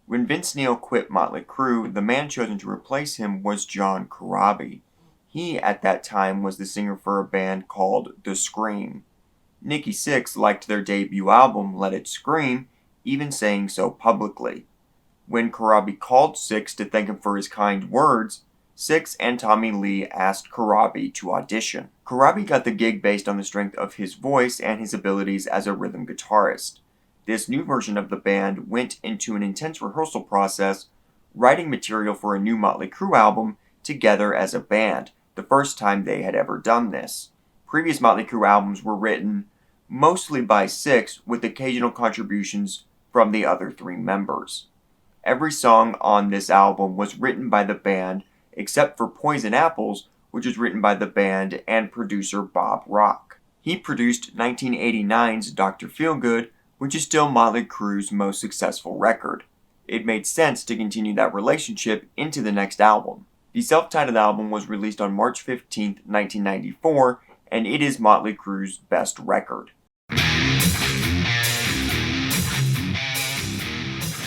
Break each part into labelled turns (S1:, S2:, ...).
S1: When Vince Neil quit Mötley Crüe, the man chosen to replace him was John Corabi. He, at that time, was the singer for a band called The Scream. Nikki Sixx liked their debut album, Let It Scream, even saying so publicly. When Corabi called Sixx to thank him for his kind words, Sixx and Tommy Lee asked Corabi to audition. Corabi got the gig based on the strength of his voice and his abilities as a rhythm guitarist. This new version of the band went into an intense rehearsal process, writing material for a new Mötley Crüe album together as a band, the first time they had ever done this. Previous Mötley Crüe albums were written mostly by Sixx, with occasional contributions from the other three members. Every song on this album was written by the band, except for Poison Apples, which was written by the band and producer Bob Rock. He produced 1989's Dr. Feelgood, which is still Mötley Crüe's most successful record. It made sense to continue that relationship into the next album. The self-titled album was released on March 15, 1994, and it is Mötley Crüe's best record.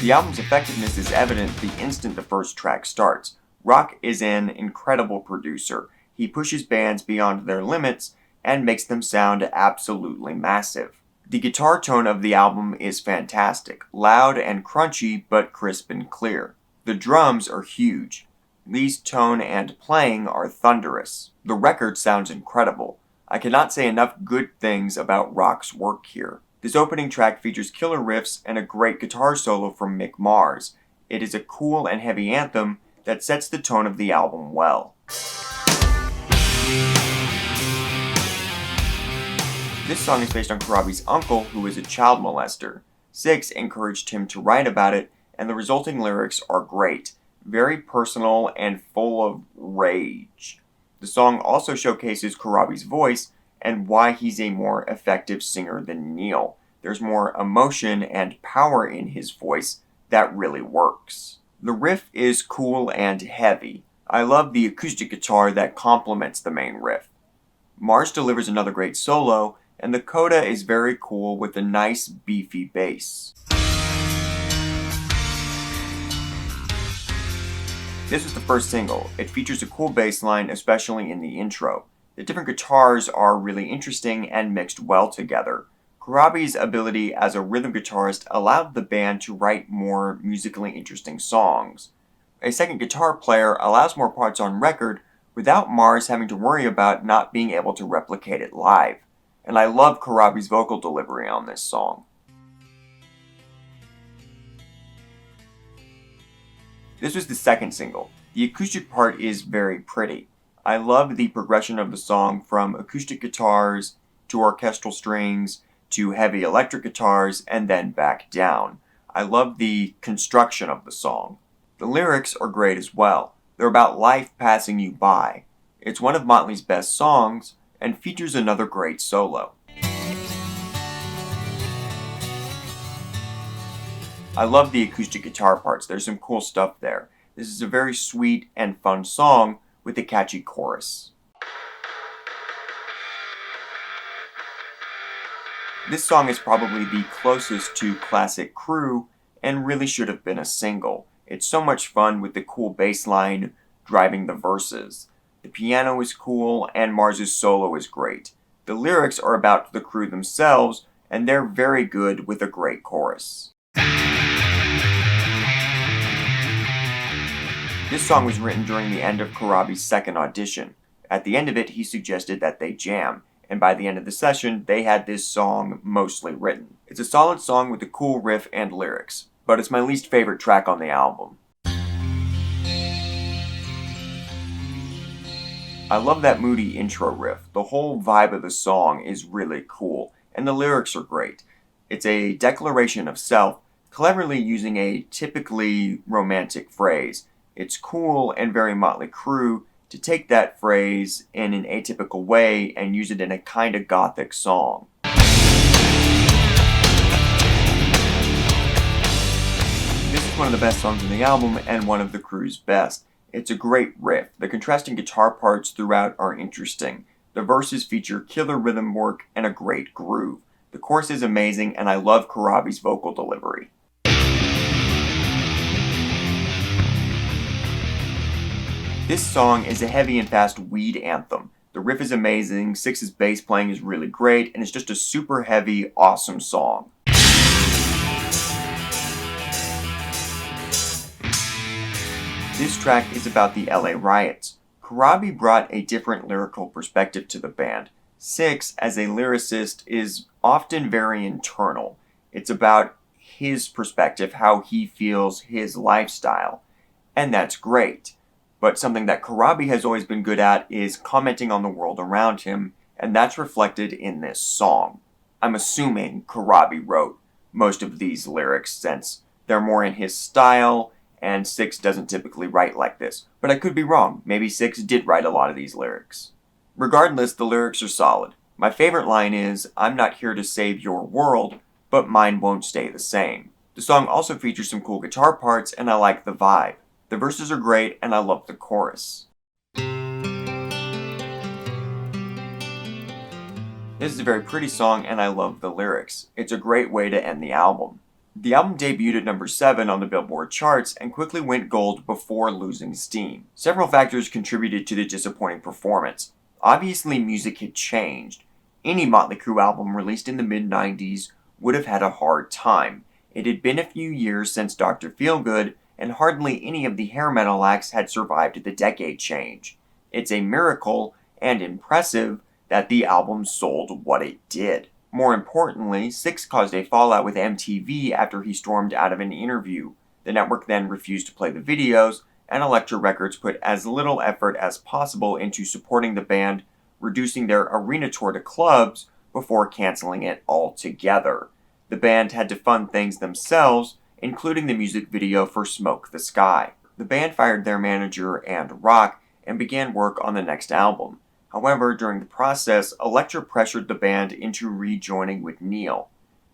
S1: The album's effectiveness is evident the instant the first track starts. Rock is an incredible producer. He pushes bands beyond their limits and makes them sound absolutely massive. The guitar tone of the album is fantastic, loud and crunchy, but crisp and clear. The drums are huge. Lee's tone and playing are thunderous. The record sounds incredible. I cannot say enough good things about Rock's work here. This opening track features killer riffs and a great guitar solo from Mick Mars. It is a cool and heavy anthem that sets the tone of the album well. This song is based on Corabi's uncle, who is a child molester. Sixx encouraged him to write about it, and the resulting lyrics are great, very personal and full of rage. The song also showcases Corabi's voice and why he's a more effective singer than Neil. There's more emotion and power in his voice that really works. The riff is cool and heavy. I love the acoustic guitar that complements the main riff. Mars delivers another great solo, and the coda is very cool with a nice beefy bass. This is the first single. It features a cool bass line, especially in the intro. The different guitars are really interesting and mixed well together. Corabi's ability as a rhythm guitarist allowed the band to write more musically interesting songs. A second guitar player allows more parts on record without Mars having to worry about not being able to replicate it live. And I love Corabi's vocal delivery on this song. This was the second single. The acoustic part is very pretty. I love the progression of the song from acoustic guitars to orchestral strings to heavy electric guitars and then back down. I love the construction of the song. The lyrics are great as well. They're about life passing you by. It's one of Mötley's best songs and features another great solo. I love the acoustic guitar parts. There's some cool stuff there. This is a very sweet and fun song with a catchy chorus. This song is probably the closest to classic Crüe and really should have been a single. It's so much fun with the cool bass line driving the verses. The piano is cool and Mars's solo is great. The lyrics are about the Crüe themselves and they're very good with a great chorus. This song was written during the end of Corabi's second audition. At the end of it, he suggested that they jam, and by the end of the session, they had this song mostly written. It's a solid song with a cool riff and lyrics, but it's my least favorite track on the album. I love that moody intro riff. The whole vibe of the song is really cool, and the lyrics are great. It's a declaration of self, cleverly using a typically romantic phrase. It's cool and very Mötley Crüe to take that phrase in an atypical way and use it in a kind of gothic song. This is one of the best songs on the album and one of the Crüe's best. It's a great riff. The contrasting guitar parts throughout are interesting. The verses feature killer rhythm work and a great groove. The chorus is amazing and I love Corabi's vocal delivery. This song is a heavy and fast weed anthem. The riff is amazing, Six's bass playing is really great, and it's just a super heavy, awesome song. This track is about the LA riots. Crüe brought a different lyrical perspective to the band. Six, as a lyricist, is often very internal. It's about his perspective, how he feels, his lifestyle. And that's great. But something that Crüe has always been good at is commenting on the world around him, and that's reflected in this song. I'm assuming Crüe wrote most of these lyrics since they're more in his style, and Six doesn't typically write like this. But I could be wrong. Maybe Six did write a lot of these lyrics. Regardless, the lyrics are solid. My favorite line is, "I'm not here to save your world, but mine won't stay the same." The song also features some cool guitar parts, and I like the vibe. The verses are great, and I love the chorus. This is a very pretty song, and I love the lyrics. It's a great way to end the album. The album debuted at number 7 on the Billboard charts and quickly went gold before losing steam. Several factors contributed to the disappointing performance. Obviously, music had changed. Any Mötley Crüe album released in the mid-90s would have had a hard time. It had been a few years since Dr. Feelgood, and hardly any of the hair metal acts had survived the decade change. It's a miracle, and impressive, that the album sold what it did. More importantly, Six caused a fallout with MTV after he stormed out of an interview. The network then refused to play the videos, and Elektra Records put as little effort as possible into supporting the band, reducing their arena tour to clubs before canceling it altogether. The band had to fund things themselves, including the music video for Smoke the Sky. The band fired their manager and Rock and began work on the next album. However, during the process, Elektra pressured the band into rejoining with Neil.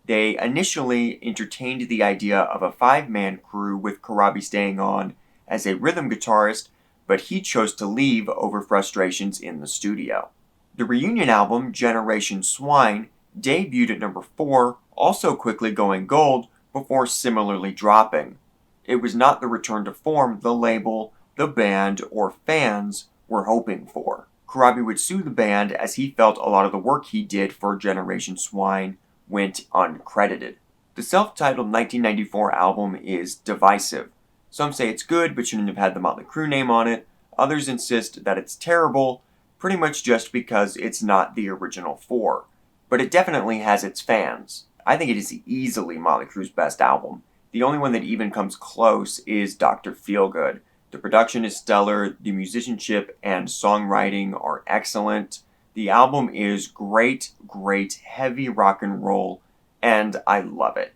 S1: They initially entertained the idea of a 5-man crew with Crüe staying on as a rhythm guitarist, but he chose to leave over frustrations in the studio. The reunion album, Generation Swine, debuted at number 4, also quickly going gold, before similarly dropping. It was not the return to form the label, the band, or fans were hoping for. Crüe would sue the band as he felt a lot of the work he did for Generation Swine went uncredited. The self-titled 1994 album is divisive. Some say it's good but shouldn't have had the Mötley Crüe name on it. Others insist that it's terrible, pretty much just because it's not the original 4. But it definitely has its fans. I think it is easily Mötley Crüe's best album. The only one that even comes close is Dr. Feelgood. The production is stellar, the musicianship and songwriting are excellent. The album is great, heavy rock and roll, and I love it.